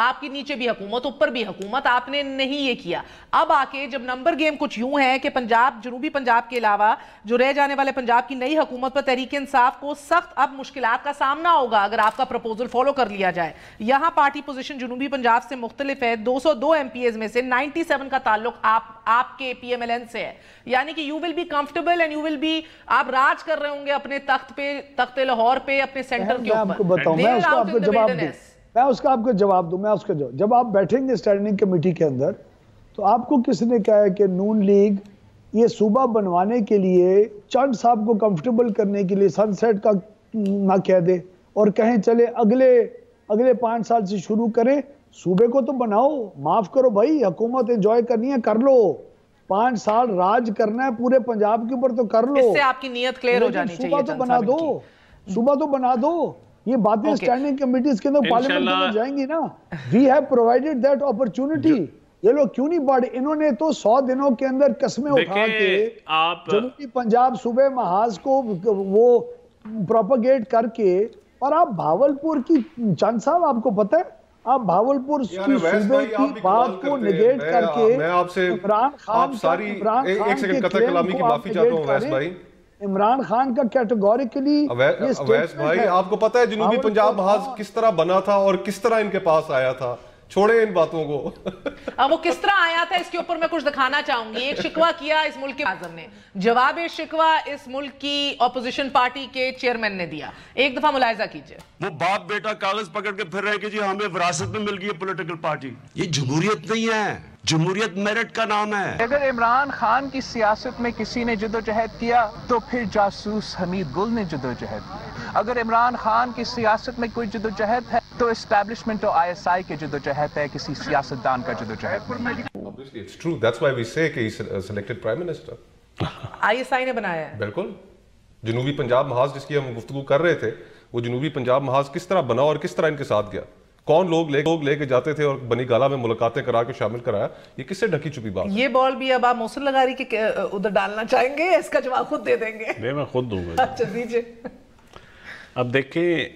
آپ کی نیچے بھی حکومت اوپر بھی حکومت، آپ نے نہیں یہ کیا. اب آ کے جب نمبر گیم کچھ یوں ہے کہ پنجاب، جنوبی پنجاب کے علاوہ جو رہ جانے والے پنجاب کی نئی حکومت پر تحریک انصاف کو سخت اب مشکلات کا سامنا ہوگا اگر آپ کا پروپوزل فالو کر لیا جائے. یہاں پارٹی پوزیشن جنوبی پنجاب سے مختلف ہے. 202 ایم پی ایز میں سے 97 کا تعلق آپ کے پی ایم ایل این سے ہے. یعنی کہ you will be comfortable and you will be, آپ راج کر رہے ہوں گے اپنے تخت پہ، تخت لاہور پہ، اپنے سینٹر کے اوپر. میں آپ کو بتاؤں، میں اس کا آپ کو جواب دوں، میں اس کا آپ کو جواب دوں. جب آپ بیٹھیں گے اسٹینڈنگ کمیٹی کے اندر تو آپ کو کس نے کہا ہے کہ نون لیگ یہ صوبہ بنوانے کے لیے چند صاحب کو کمفرٹیبل کرنے کے لیے سن سیٹ کا نہ کہہ دے اور کہیں چلے اگلے 5 سال سے شروع کریں. صوبے کو تو بناؤ، معاف کرو بھائی، حکومت انجوائے کرنی ہے کر لو، 5 سال راج کرنا ہے پورے پنجاب کے اوپر تو کر لو. اس سے آپ کی نیت کلیئر ہو جانی چاہیے. صوبہ تو بنا دو. یہ باتیں اسٹینڈنگ کمیٹیز کے اندر پارلیمنٹ کے اندر جائیں گی نا. We have provided that opportunity. یہ لوگ کیوں نہیں بڑھے؟ انہوں نے تو 100 دنوں کے اندر قسمیں اٹھا کے جنوبی پنجاب صوبے محاذ کو وہ پروپیگیٹ کر کے، اور آپ بھاولپور کی چند صاحب آپ کو پتہ ہے، آپ بھاولپور کی صوبے کی بات کو نگیٹ کر کے عمران خان کا کیٹیگوریکلی. اویس بھائی آپ کو پتہ ہے جنوبی پنجاب محاذ کس طرح بنا تھا اور کس طرح ان کے پاس آیا تھا؟ چھوڑیں ان باتوں کو. وہ کس طرح آیا تھا اس کے اوپر میں کچھ دکھانا چاہوں گی. ایک شکوہ کیا اس ملک کے اعظم نے، جواب شکوہ اس ملک کی اپوزیشن پارٹی کے چیئرمین نے دیا. ایک دفعہ ملاحظہ کیجئے. وہ باپ بیٹا کاغذ پکڑ کے پھر رہے کہ جی ہمیں وراثت میں مل گئی ہے پولیٹیکل پارٹی. یہ جمہوریت نہیں ہے، جمہوریت میرٹ کا نام ہے. اگر عمران خان کی سیاست میں کسی نے جدوجہد کیا تو پھر جاسوس حمید گل نے جدوجہد کی. اگر عمران خان کی سیاست میں کوئی جدوجہد ہے تو اسٹیبلشمنٹ اور ISI کے جدوجہد ہے، کسی سیاستدان کا جدوجہد. Obviously it's true. That's why we say کہ he's selected prime minister. ISI نے بنایا ہے. بالکل. جنوبی پنجاب محاذ جس کی ہم گفتگو کر رہے تھے، وہ جنوبی پنجاب محاذ کس طرح بنا اور کس طرح ان کے ساتھ گیا، کون لوگ لے کے جاتے تھے اور بنی گالا میں ملاقاتیں کرا کے شامل کرایا. یہ کس سے ڈھکی چھپی بات؟ یہ بال بھی اب آپ محسن لغاری کے ادھر ڈالنا چاہیں گے، اس کا جواب خود دے دیں گے؟ میں خود دوں گا. اچھا دیجئے. اب دیکھیں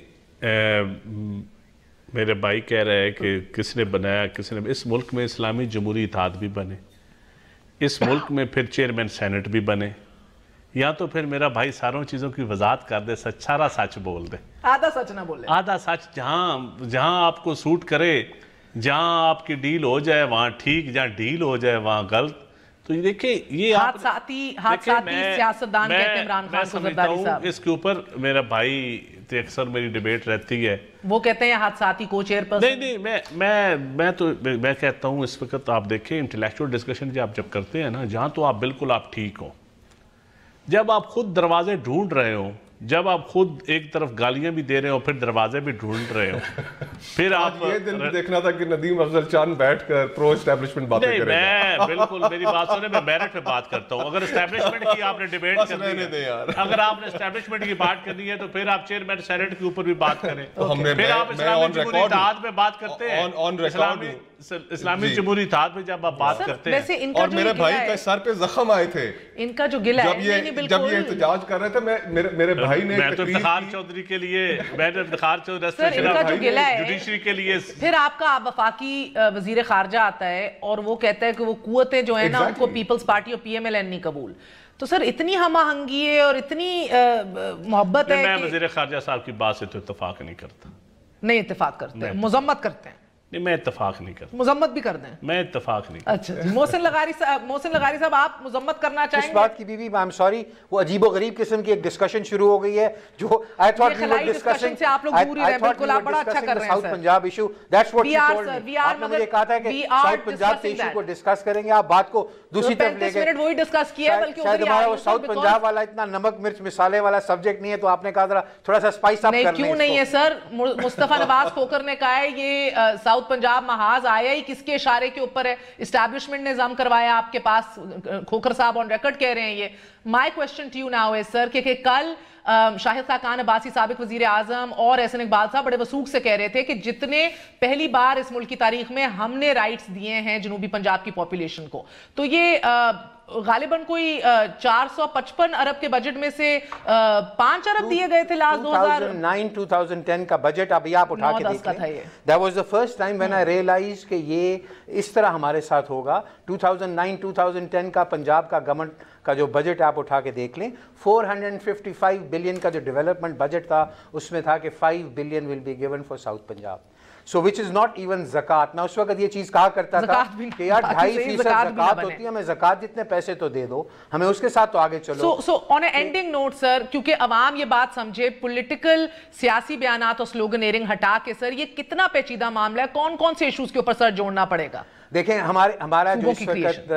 میرے بھائی کہہ رہے ہیں کہ کس نے بنایا، کس نے. اس ملک میں اسلامی جمہوری اتحاد بھی بنے، اس ملک میں پھر چیئرمین سینٹ بھی بنے، یا تو پھر میرا بھائی ساروں چیزوں کی وضاحت کر دے، سارا سچ بول دے، آدھا سچ نہ بولے. آدھا سچ جہاں آپ کو سوٹ کرے، جہاں آپ کی ڈیل ہو جائے وہاں ٹھیک، جہاں ڈیل ہو جائے وہاں غلط. تو یہ دیکھیں یہ حادثاتی سیاستدان کہتے ہیں عمران خان کو. زرداری صاحب اس کے اوپر میرا بھائی اکثر میری ڈیبیٹ رہتی ہے، وہ کہتے ہیں حادثاتی کو چیئر پر. نہیں میں کہتا ہوں اس وقت آپ دیکھیں انٹلیکچوئل ڈسکشن جب کرتے ہیں نا، جہاں تو آپ بالکل آپ ٹھیک ہوں، جب آپ خود دروازے ڈھونڈ رہے ہوں جب آپ خود ایک طرف گالیاں بھی دے رہے ہو پھر دروازے بھی ڈھونڈ رہے ہو پھر آپ یہ دن بھی دیکھنا تھا کہ ندیم افضل چاند بیٹھ کر پرو اسٹیبلشمنٹ باتیں کرے گا. میں بالکل میری بات سنیں, میں میرٹ پہ بات کرتا ہوں. اگر اسٹیبلشمنٹ کی آپ نے ڈیبیٹ کرنی ہے, اگر آپ نے اسٹیبلشمنٹ کی بات کرنی ہے تو پھر آپ چیئرمین سینٹ کے اوپر بھی بات کریں. پھر آپ اسلامی جمہوری اتحاد میں بات کرتے ہیں, اسلامی جمہوری اتحاد میں جب آپ بات کرتے ہیں. اور میرے بھائی کے سر پہ زخم آئے تھے ان کا جو گلہ ہے جب یہ احتجاج کر رہے تھے. میرے بھائی نے میں تو افتخار چودھری کے لیے, میں تو افتخار چودھری جوڈیشری کے لیے. پھر آپ کا وفاقی وزیر خارجہ آتا ہے اور وہ کہتا ہے کہ وہ قوتیں جو ہیں نا ان کو پیپلز پارٹی اور پی ایم ایل این نہیں قبول. تو سر اتنی ہم آہنگی ہے اور اتنی محبت ہے. میں وزیر خارجہ صاحب کی بات سے تو اتفاق نہیں کرتا. نہیں اتفاق کرتے ہیں, مذمت کرتے ہیں. نہیں میں اتفاق نہیں کرتا. مذمت بھی کر دیں. میں اتفاق نہیں کرتا. اچھا جی, محسن لغاری صاحب آپ مذمت کرنا چاہیں گے؟ اس بات کی بی بی I'm sorry, وہ عجیب و غریب قسم کی ایک ڈسکشن شروع ہو گئی ہے جو I thought we were discussing. سے آپ لوگ دور ہی رہے, بالکل آپ بڑا اچھا کر رہے ہیں south Punjab issue. That's what she told me. آپ نے مجھے کہا تھا کہ ساؤتھ پنجاب کے ایشو کو ڈسکس کریں گے, آپ بات کو دوسری طرف لے گئے. 35 منٹ وہی ڈسکس کیا ہے, بلکہ شاید ہمارا وہ ساؤتھ پنجاب والا اتنا نمک مرچ مسالے والا سبجیکٹ نہیں ہے, تو آپ نے کہا ذرا تھوڑا سا سپائس اپ کر لیں. کیوں نہیں ہے سر, مصطفیٰ نواز کھوکر نے کہا ہے یہ ساؤتھ پنجاب محاذ آیا ہی کس کے اشارے کے اوپر ہے, اسٹیبلشمنٹ نے نظام کروایا آپ کے پاس. کھوکر صاحب آن ریکارڈ کہہ رہے ہیں یہ. My question to you now is sir کہ کل شاہد خاقان عباسی سابق وزیر اعظم اور احسن اقبال صاحب بڑے وثوق سے کہہ رہے تھے کہ جتنے پہلی بار اس ملک کی تاریخ میں ہم نے رائٹس دیے ہیں جنوبی پنجاب کی پاپولیشن کو, تو یہ غالباً کوئی 455 ارب کے بجٹ میں سے 5 ارب دیے گئے تھے لاسٹ 2009-2010 کا بجٹ. ابھی آپ اٹھا کے دیکھ لیں. That was the first time when I realized کہ یہ اس طرح ہمارے ساتھ ہوگا. 2009-2010 کا پنجاب کا گورنمنٹ کا جو بجٹ آپ اٹھا کے دیکھ لیں, 455 بلین کا جو ڈیولپمنٹ بجٹ تھا اس میں تھا کہ 5 billion will be given for South Punjab. So which is not even زکاة. نہ اس وقت یہ چیز کہا کرتا تھا کہ یار 2.5% زکاة ہوتی ہے, ہمیں زکاة جتنے پیسے تو دے دو, ہمیں اس کے ساتھ تو آگے چلو. So on an ending note sir, کیونکہ عوام یہ بات سمجھے, پولیٹیکل سیاسی بیانات اور سلوگنیرنگ ہٹا کے سر یہ کتنا پیچیدہ معاملہ ہے, کون کون سے ایشوز کے اوپر سر جوڑنا پڑے گا؟ دیکھیں ہمارا جو اس وقت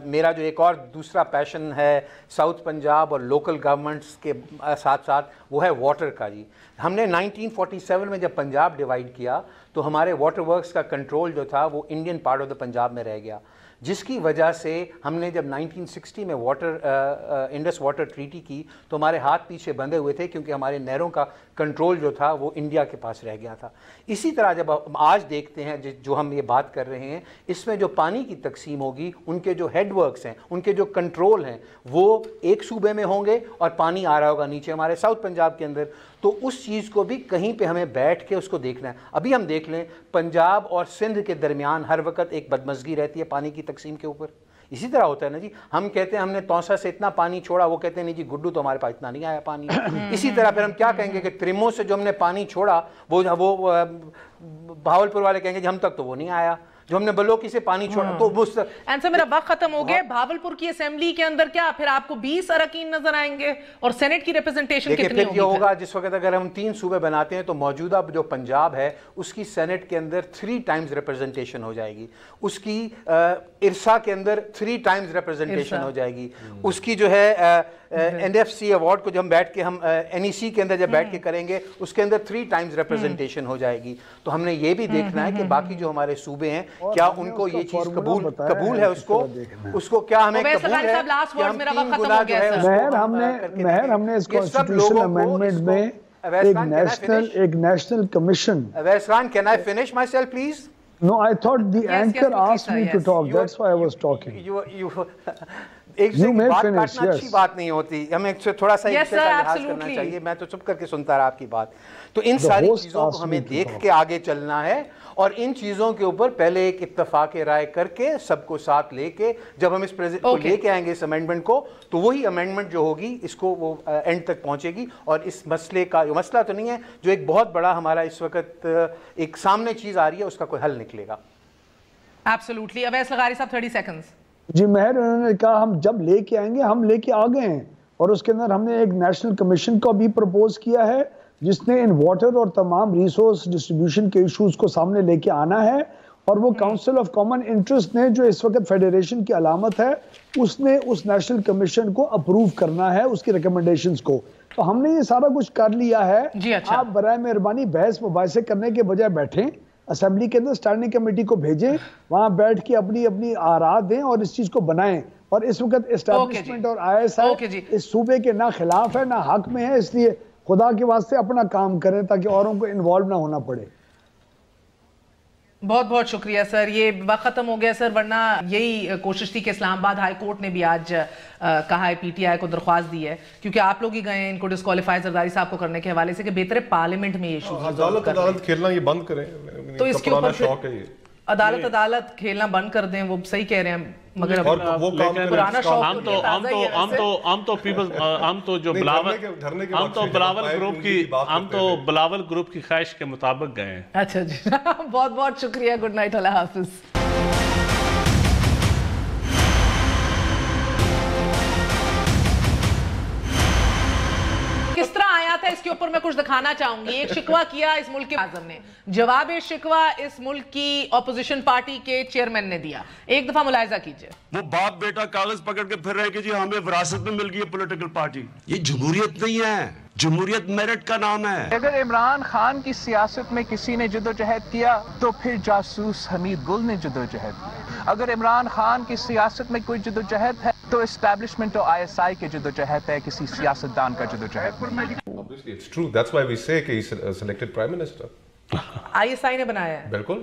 میرا جو ایک اور دوسرا پیشن ہے ساؤتھ پنجاب اور لوکل گورنمنٹس کے ساتھ ساتھ, وہ ہے واٹر کا. جی ہم نے 1947 میں جب پنجاب ڈیوائیڈ کیا تو ہمارے واٹر ورکس کا کنٹرول جو تھا وہ Indian part of the Punjab میں رہ گیا, جس کی وجہ سے ہم نے جب 1960 میں انڈس واٹر ٹریٹی کی تو ہمارے ہاتھ پیچھے بندھے ہوئے تھے, کیونکہ ہمارے نہروں کا کنٹرول جو تھا وہ انڈیا کے پاس رہ گیا تھا. اسی طرح جب ہم آج دیکھتے ہیں جو ہم یہ بات کر رہے ہیں, اس میں جو پانی کی تقسیم ہوگی, ان کے جو ہیڈ ورکس ہیں, ان کے جو کنٹرول ہیں, وہ ایک صوبے میں ہوں گے اور پانی آ رہا ہوگا نیچے ہمارے ساؤتھ پنجاب کے اندر. تو اس چیز کو بھی کہیں پہ ہمیں بیٹھ کے اس کو دیکھنا ہے. ابھی ہم دیکھ لیں پنجاب اور سندھ کے درمیان ہر وقت ایک بدمزگی رہتی ہے پانی کی تقسیم کے اوپر. اسی طرح ہوتا ہے نا جی, ہم کہتے ہیں ہم نے توسا سے اتنا پانی چھوڑا, وہ کہتے ہیں نہیں جی گڈو تو ہمارے پاس اتنا نہیں آیا پانی. اسی طرح پھر ہم کیا کہیں گے کہ ترمو سے جو ہم نے پانی چھوڑا وہ بھاولپور والے کہیں گے جی ہم تک تو وہ نہیں آیا, جو ہم نے بلوکی سے پانی چھوڑا. تو آنسر میرا وقت ختم ہو گیا. بھاولپور کی اسمبلی کے اندر کیا پھر آپ کو 20 اراکین نظر آئیں گے, اور سینٹ کی ریپرزنٹیشن کتنی ہوگی؟ پھر یہ ہوگا جس وقت اگر ہم 3 صوبے بناتے ہیں تو موجودہ جو پنجاب ہے اس کی سینٹ کے اندر 3 ٹائمز ریپرزنٹیشن ہو جائے گی, اس کی ارسا کے اندر 3 ٹائمز ریپرزنٹیشن ہو جائے گی, اس کی جو ہے این ایف سی ایوارڈ کو جب ہم بیٹھ کے ہم این ای سی کے اندر جب بیٹھ کے کریں گے اس کے اندر 3 ٹائمز ریپرزنٹیشن ہو جائے گی. تو ہم نے یہ بھی دیکھنا ہے کہ باقی جو ہمارے صوبے ہیں کیا ان کو یہ چیز قبول ہے, اس کو کیا ہمیں قبول ہے کہ ہم 3 گنا جو ہے مہر ہم نے اس کانسٹیٹیوشن امینڈمنٹ میں ایک national commission. Owais Khan, can I finish myself please? No, I thought the anchor asked me to talk. That's why I was talking. ایک سے بات کرنا اچھی بات نہیں ہوتی, ہمیں تھوڑا سا ایک سے لحاظ کرنا چاہیے. میں تو چپ کر کے سنتا رہا آپ کی بات. تو ان ساری چیزوں کو ہمیں دیکھ کے آگے چلنا ہے, اور ان چیزوں کے اوپر پہلے ایک اتفاق رائے کر کے سب کو ساتھ لے کے جب ہم اس کو لے کے آئیں گے اس امینڈمنٹ کو, تو وہی امینڈمنٹ جو ہوگی اس کو وہ اینڈ تک پہنچے گی, اور اس مسئلے کا مسئلہ تو نہیں ہے جو ایک بہت بڑا ہمارا اس وقت ایک سامنے چیز آ رہی ہے, اس کا کوئی حل نکلے گا. ایبسولوٹلی. اویس لغاری صاحب 30 سیکنڈز. جی مہر, انہوں نے کہا ہم جب لے کے آئیں گے, ہم لے کے آ گئے ہیں, اور اس کے اندر ہم نے ایک نیشنل کمیشن کو بھی پرپوز کیا ہے جس نے ان واٹر اور تمام ریسورس ڈسٹریبیوشن کے ایشوز کو سامنے لے کے آنا ہے, اور وہ کاؤنسل آف کامن انٹرسٹ نے جو اس وقت فیڈریشن کی علامت ہے اس نے اس نیشنل کمیشن کو اپروو کرنا ہے اس کی ریکمنڈیشنز کو. تو ہم نے یہ سارا کچھ کر لیا ہے. آپ برائے مہربانی بحث مباحثے کرنے کے بجائے بیٹھیں اسمبلی کے اندر اسٹینڈنگ کمیٹی کو بھیجیں, وہاں بیٹھ کے اپنی اپنی آراء دیں اور اس چیز کو بنائیں. اور اس وقت اسٹیبلشمنٹ اور ISI اس صوبے کے نہ خلاف ہے نہ حق میں ہے, اس لیے خدا کے واسطے اپنا کام کریں تاکہ اوروں کو انوالو نہ ہونا پڑے. بہت بہت شکریہ سر. یہ وقت ختم ہو گیا سر, ورنہ یہی کوشش تھی کہ اسلام آباد ہائی کورٹ نے بھی آج کہا ہے, PTI کو درخواست دی ہے, کیونکہ آپ لوگ ہی گئے ہیں ان کو ڈسکوالیفائی زرداری صاحب کو کرنے کے حوالے سے کہ بہتر ہے پارلیمنٹ میں یہ ایشوز عدالت کھیلنا یہ بند کریں. تو اس کے اوپر عدالت کھیلنا بند کر دیں, وہ صحیح کہہ رہے ہیں, مگر پرانا شوق ہم تو جو بلاول گروپ کی خواہش کے مطابق گئے ہیں. اچھا جی, بہت بہت شکریہ. گڈ نائٹ, اللہ حافظ. کس طرح آیا تھا اس کے اوپر میں کچھ دکھانا چاہوں گی. ایک شکوہ کیا اس ملک کے اعظم نے, جواب شکوہ اس ملک کی اپوزیشن پارٹی کے چیئرمین نے دیا. ایک دفعہ ملاحظہ کیجئے. وہ باپ بیٹا کاغذ پکڑ کے پھر رہے کہ جی ہمیں وراثت میں مل گئی ہے پولیٹیکل پارٹی. یہ جمہوریت نہیں ہے, جمہوریت میرٹ کا نام ہے. اگر عمران خان کی سیاست میں کسی نے جدوجہد کیا تو پھر جاسوس حمید گل نے جدوجہد کی. اگر عمران خان کی سیاست میں کوئی جدوجہد ہے تو اسٹیبلشمنٹ اور ISI کے جدوجہد ہے, کسی سیاستدان کا جدوجہد. Obviously it's true. That's why we say کہ he's selected prime minister. ISI نے بنایا ہے. بالکل.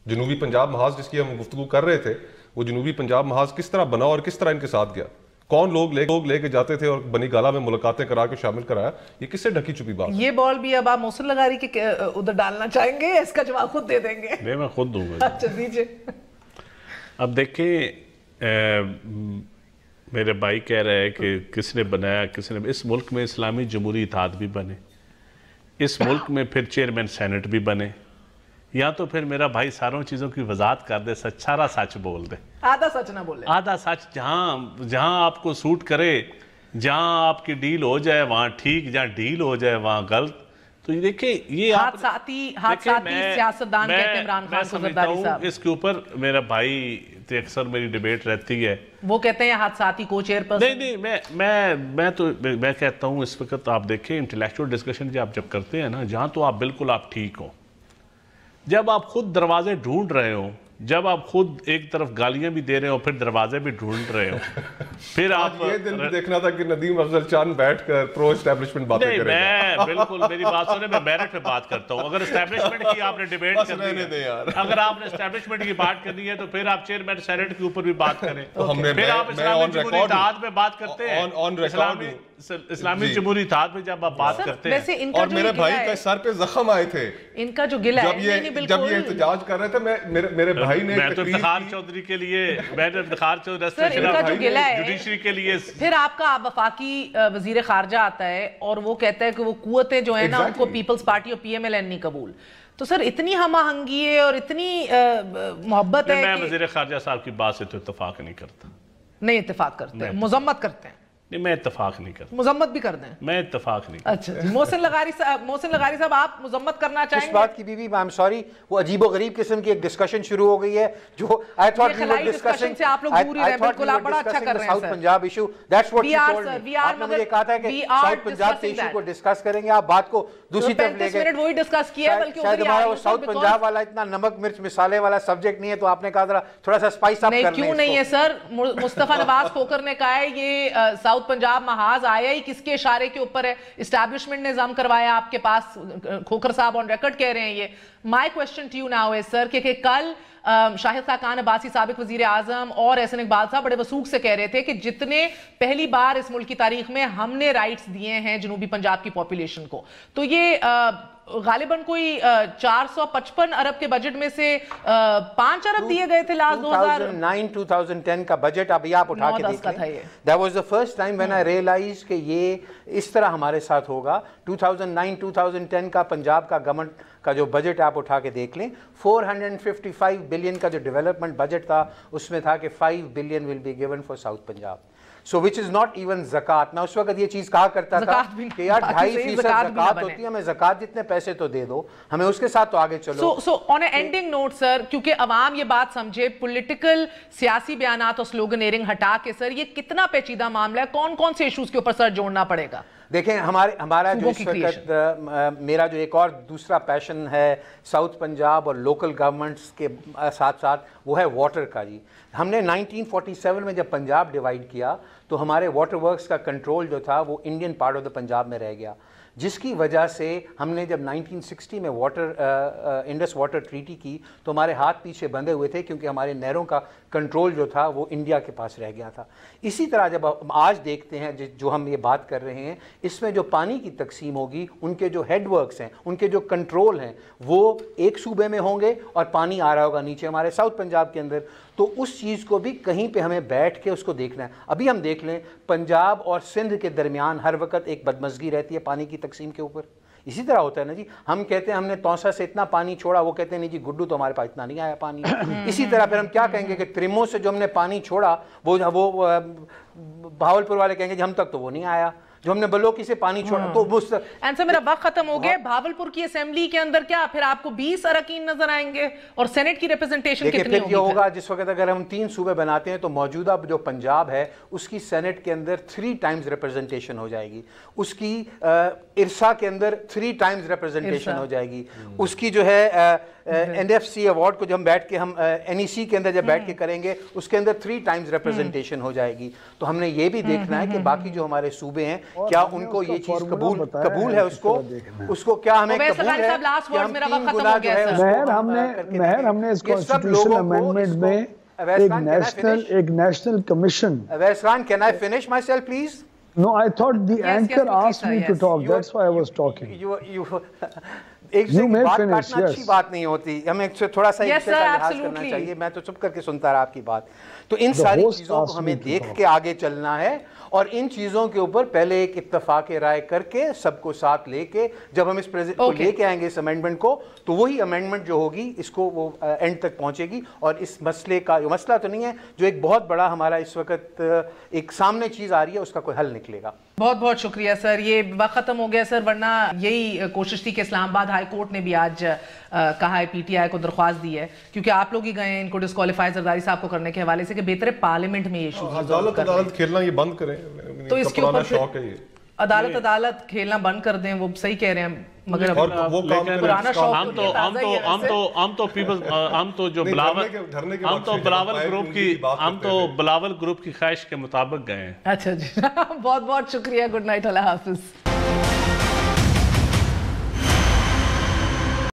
جنوبی پنجاب محاذ جس کی ہم گفتگو کر رہے تھے, وہ جنوبی پنجاب محاذ کس طرح بنا اور کس طرح ان کے ساتھ گیا, کون لوگ لے کے جاتے تھے اور بنی گالہ میں ملاقاتیں کرا کے شامل کرایا, یہ کس سے ڈھکی چھپی بات. یہ بال بھی اب آپ محسن لغاری کے ادھر ڈالنا چاہیں گے, اس کا جواب خود دے دیں گے. نہیں, میں خود دوں گا. اچھا دیجئے. اب دیکھیں, میرے بھائی کہہ رہے ہیں کہ کس نے بنایا, کس نے. اس ملک میں اسلامی جمہوری اتحاد بھی بنے, اس ملک میں پھر چیئرمین سینٹ بھی بنے, یا تو پھر میرا بھائی ساروں چیزوں کی وضاحت کر دے, سارا سچ بول دے, آدھا سچ نہ بولے. آدھا سچ جہاں آپ کو سوٹ کرے, جہاں آپ کی ڈیل ہو جائے وہاں ٹھیک, جہاں ڈیل ہو جائے وہاں غلط. تو یہ دیکھیں, یہ ہاتھ ساتھی سیاستدان کہتے ہیں عمران خان کو زرداری صاحب. اس کے اوپر میرا بھائی اکثر میری ڈیبیٹ رہتی ہے, وہ کہتے ہیں ہاتھ ساتھی کو چیئر پرسن. نہیں, میں کہتا ہوں اس وقت آپ دیکھیں انٹلیکچوئل ڈسکشن جب کرتے ہیں نا, جہاں تو آپ بالکل آپ ٹھیک ہو, جب آپ خود دروازے ڈھونڈ رہے ہو, جب آپ خود ایک طرف گالیاں بھی دے رہے ہو پھر دروازے بھی ڈھونڈ رہے ہو, پھر آپ یہ دن بھی دیکھنا تھا کہ ندیم افضل چاند بیٹھ کر پرو اسٹیبلشمنٹ باتیں کرے گا. میں بالکل, میری بات سنیں, میں میرٹ پہ بات کرتا ہوں. اگر اسٹیبلشمنٹ کی آپ نے ڈیبیٹ کرنی ہے, اگر آپ نے اسٹیبلشمنٹ کی بات کرنی ہے تو پھر آپ چیئرمین سینٹ کے اوپر بھی بات کریں, پھر آپ اسلامی جمہوری اتحاد میں بات کرتے ہیں, اسلامی جمہوری اتحاد میں جب آپ بات کرتے ہیں. اور میرے بھائی کا سر پہ زخم آئے تھے ان کا جو گلہ ہے, جب یہ احتجاج کر رہے تھے, میرے بھائی نے افتخار چودھری کے لیے, میں نے افتخار جوڈیشری کے لیے. پھر آپ کا وفاقی وزیر خارجہ آتا ہے اور وہ کہتا ہے کہ وہ قوتیں جو ہیں نا ان کو پیپلز پارٹی اور PMLN نہیں قبول. تو سر اتنی ہمہ ہنگی ہے اور اتنی محبت ہے. میں وزیر خارجہ صاحب کی بات سے تو اتفاق نہیں کرتا. نہیں اتفاق کرتے ہیں, مذمت کرتے ہیں. نہیں, میں اتفاق نہیں کرتا. مذمت بھی کر دیں. میں اتفاق نہیں کرتا. اچھا, محسن لغاری صاحب آپ مذمت کرنا چاہیں گے؟ اس بات کی بھی I'm sorry, وہ عجیب و غریب قسم کی ایک ڈسکشن شروع ہو گئی ہے جو I thought we were discussing. سے آپ لوگ دور ہی رہے, بالکل آپ بڑا اچھا کر رہے ہیں south Punjab issue. That's what she told me. آپ نے مجھے کہا تھا کہ ساؤتھ پنجاب کے ایشو کو ڈسکس کریں گے, آپ بات کو دوسری طرف لے گئے. 35 منٹ وہی ڈسکس کیا ہے, بلکہ شاید ہمارا وہ ساؤتھ پنجاب والا اتنا نمک مرچ مسالے والا سبجیکٹ نہیں ہے, تو آپ نے کہا تھوڑا سا اسپائس اپ کرنے. نہیں, کیوں نہیں ہے سر. مصطفیٰ نواز کھوکر نے کہا ہے یہ ساؤتھ پنجاب محاذ آیا ہی کس کے اشارے کے اوپر ہے, اسٹیبلشمنٹ نے نظام کروایا آپ کے پاس. کھوکر صاحب آن ریکارڈ کہہ رہے ہیں یہ. My question to you now ہے سر کہ کل شاہد خاقان عباسی سابق وزیر اعظم اور احسن اقبال صاحب بڑے وثوق سے کہہ رہے تھے کہ جتنے پہلی بار اس ملک کی تاریخ میں ہم نے رائٹس دیے ہیں جنوبی پنجاب کی پاپولیشن کو, تو یہ غالباً کوئی 455 ارب کے بجٹ میں سے 5 ارب دیے گئے تھے لاسٹ 2009-2010 کا بجٹ. ابھی آپ اٹھا کے دیکھیں, that was the first time when I realized کہ یہ اس طرح ہمارے ساتھ ہوگا. 2009-2010 کا پنجاب کا گورنمنٹ کا جو بجٹ آپ آپ اٹھا کے دیکھ لیں 455 بلین کا جو ڈیولپمنٹ بجٹ تھا اس میں تھا کہ 5 billion will be given for South Punjab. So which is not even زکوٰۃ. میں اس وقت یہ چیز کہا کرتا تھا کہ یار 2.5% زکوٰۃ ہوتی ہے, ہمیں زکوٰۃ جتنے پیسے تو دے دو, ہمیں اس کے ساتھ تو آگے چلو. سو آن اے اینڈنگ نوٹ سر, کیونکہ عوام یہ بات سمجھے, پولیٹیکل سیاسی بیانات اور سلوگنیرنگ ہٹا کے سر یہ کتنا پیچیدہ معاملہ ہے, کون کون سے ایشوز کے اوپر سر جوڑنا پڑے گا؟ دیکھیں ہمارا جو اس وقت میرا جو ایک اور دوسرا پیشن ہے ساؤتھ پنجاب اور لوکل گورنمنٹس کے ساتھ ساتھ وہ ہے واٹر کا. جی ہم نے 1947 میں جب پنجاب ڈیوائیڈ کیا تو ہمارے واٹر ورکس کا کنٹرول جو تھا وہ Indian part of the Punjab میں رہ گیا, جس کی وجہ سے ہم نے جب 1960 میں انڈس واٹر ٹریٹی کی تو ہمارے ہاتھ پیچھے بندھے ہوئے تھے کیونکہ ہمارے نہروں کا کنٹرول جو تھا وہ انڈیا کے پاس رہ گیا تھا. اسی طرح جب آج دیکھتے ہیں جو ہم یہ بات کر رہے ہیں, اس میں جو پانی کی تقسیم ہوگی ان کے جو ہیڈ ورکس ہیں, ان کے جو کنٹرول ہیں وہ ایک صوبے میں ہوں گے اور پانی آ رہا ہوگا نیچے ہمارے ساؤتھ پنجاب کے اندر. تو اس چیز کو بھی کہیں پہ ہمیں بیٹھ کے اس کو دیکھنا ہے. ابھی ہم دیکھ لیں پنجاب اور سندھ کے درمیان ہر وقت ایک بدمزگی رہتی ہے پانی کی تقسیم کے اوپر. اسی طرح ہوتا ہے نا جی, ہم کہتے ہیں ہم نے توسا سے اتنا پانی چھوڑا, وہ کہتے ہیں نہیں جی گڈو تو ہمارے پاس اتنا نہیں آیا پانی. اسی طرح پھر ہم کیا کہیں گے کہ ترمو سے جو ہم نے پانی چھوڑا وہ بھاولپور والے کہیں گے جی ہم تک تو وہ نہیں آیا, جو ہم نے بلوکی سے پانی چھوڑا. تو آنسر میرا وقت ختم ہو گیا. بھاولپور کی اسمبلی کے اندر کیا پھر آپ کو 20 اراکین نظر آئیں گے اور سینٹ کی ریپرزنٹیشن کتنی ہوگی؟ یہ ہوگا جس وقت اگر ہم 3 صوبے بناتے ہیں تو موجودہ جو پنجاب ہے اس کی سینٹ کے اندر 3 ٹائمز ریپرزنٹیشن ہو جائے گی, اس کی ارسا کے اندر 3 ٹائمز ریپرزنٹیشن ہو جائے گی, اس کی جو ہے NFC ایوارڈ کو جب ہم بیٹھ کے ہم NEC کے اندر جب بیٹھ کے کریں گے اس کے اندر 3 ٹائمز ریپرزنٹیشن ہو جائے گی. تو ہم نے یہ بھی دیکھنا ہے کہ باقی جو ہمارے صوبے ہیں کیا ان کو یہ چیز قبول ہے, اس کو کیا ہمیں قبول ہے کہ ہم 3 گنا جو ہے مہر ہم نے اس کانسٹیٹیوشنل امینڈمنٹ میں ایک national commission. Owais Khan, can I finish myself please? No, I thought the anchor asked me to talk. That's why I was talking. ایک سے بات کاٹنا اچھی بات نہیں ہوتی, ہمیں تھوڑا سا ایک کا لحاظ کرنا چاہیے. میں تو چپ کر کے سنتا رہا آپ کی بات. تو ان ساری چیزوں کو ہمیں دیکھ کے آگے چلنا ہے اور ان چیزوں کے اوپر پہلے ایک اتفاق رائے کر کے سب کو ساتھ لے کے جب ہم اس پریزنٹ کو لے کے آئیں گے اس امینڈمنٹ کو تو وہی امینڈمنٹ جو ہوگی اس کو وہ اینڈ تک پہنچے گی. اور اس مسئلے کا جو مسئلہ تو نہیں ہے, جو ایک بہت بڑا ہمارا اس وقت ایک سامنے چیز آ رہی ہے, اس کا کوئی حل نکلے گا. بہت بہت شکریہ سر. یہ وقت ختم ہو گیا سر, ورنہ یہی کوشش تھی کہ اسلام آباد ہائی کورٹ نے بھی آج کہا ہے, PTI کو درخواست دی ہے, کیونکہ آپ لوگ ہی گئے ہیں ان کو ڈسکوالیفائی زرداری صاحب کو کرنے کے حوالے سے کہ بہتر ہے پارلیمنٹ میں یہ ایشوز عدالت کھیلنا یہ بند کریں. تو اس کے اوپر عدالت کھیلنا بند کر دیں, وہ صحیح کہہ رہے ہیں, مگر پرانا شوق ہم تو جو بلاول گروپ کی خواہش کے مطابق گئے ہیں. اچھا جی, بہت بہت شکریہ. گڈ نائٹ, اللہ حافظ.